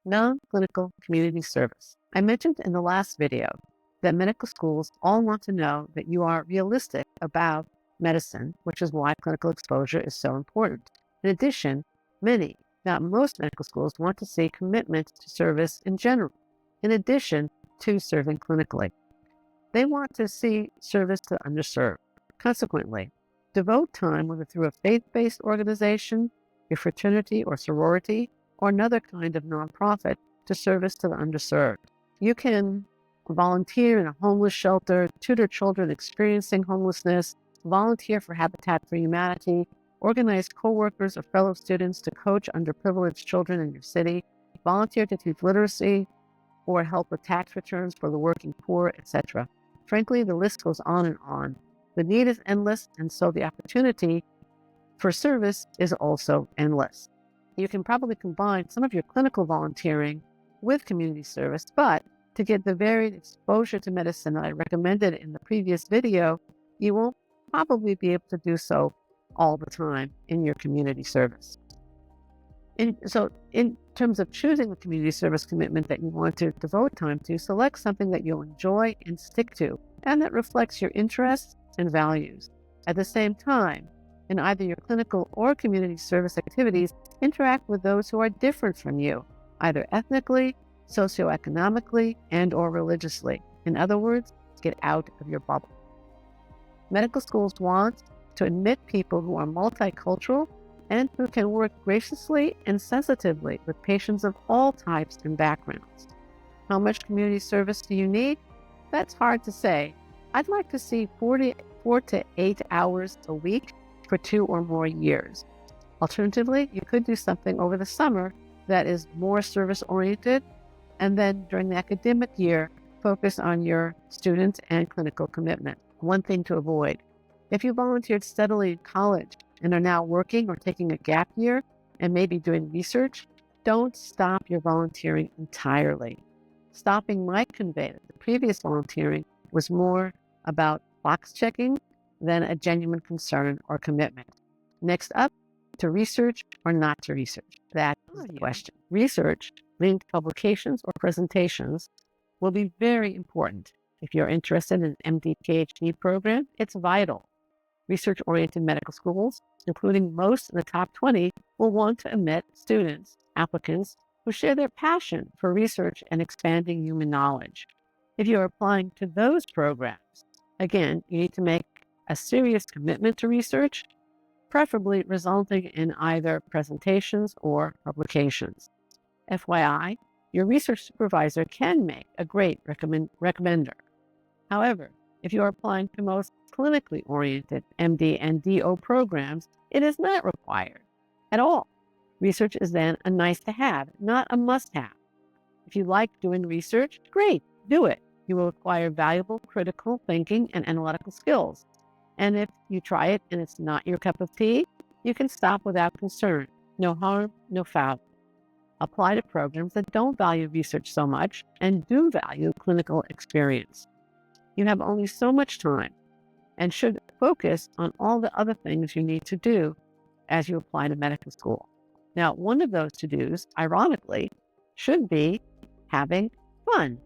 Non-clinical community service. I mentioned in the last video that medical schools all want to know that you are realistic about medicine, which is why clinical exposure is so important. In addition, many, not most medical schools want to see commitment to service in general, in addition to serving clinically. They want to see service to underserved. Consequently, devote time, whether through a faith-based organization, your fraternity or sorority, or another kind of nonprofit, to service to the underserved. You can volunteer in a homeless shelter, tutor children experiencing homelessness, volunteer for Habitat for Humanity, organize coworkers or fellow students to coach underprivileged children in your city, volunteer to teach literacy, or help with tax returns for the working poor, etc. Frankly, the list goes on and on. The need is endless, and so the opportunity for service is also endless. You can probably combine some of your clinical volunteering with community service, but to get the varied exposure to medicine that I recommended in the previous video, you won't probably be able to do so all the time in your community service. So in terms of choosing the community service commitment that you want to devote time to, select something that you'll enjoy and stick to, and that reflects your interests and values. At the same time, in either your clinical or community service activities, interact with those who are different from you, either ethnically, socioeconomically, and or religiously. In other words, get out of your bubble. Medical schools want to admit people who are multicultural and who can work graciously and sensitively with patients of all types and backgrounds. How much community service do you need? That's hard to say. I'd like to see 4 to 8 hours a week for 2 or more years. Alternatively, you could do something over the summer that is more service-oriented, and then during the academic year, focus on your student and clinical commitment. One thing to avoid: if you volunteered steadily in college and are now working or taking a gap year and maybe doing research, don't stop your volunteering entirely. Stopping might convey that the previous volunteering was more about box checking than a genuine concern or commitment. Next up, to research or not to research? That is the question. Research, linked publications or presentations, will be very important. If you're interested in an MD PhD program, it's vital. Research-oriented medical schools, including most in the top 20, will want to admit students, applicants, who share their passion for research and expanding human knowledge. If you're applying to those programs, again, you need to make a serious commitment to research, preferably resulting in either presentations or publications. FYI, your research supervisor can make a great recommender. However, if you are applying to most clinically oriented MD and DO programs, it is not required at all. Research is then a nice to have, not a must have. If you like doing research, great, do it. You will acquire valuable critical thinking and analytical skills. And if you try it and it's not your cup of tea, you can stop without concern. No harm, no foul. Apply to programs that don't value research so much and do value clinical experience. You have only so much time and should focus on all the other things you need to do as you apply to medical school. Now, one of those to-dos, ironically, should be having fun.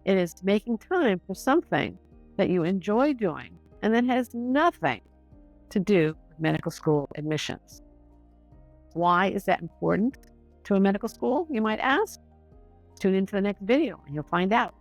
It is making time for something that you enjoy doing and that has nothing to do with medical school admissions. Why is that important to a medical school, you might ask? Tune into the next video and you'll find out.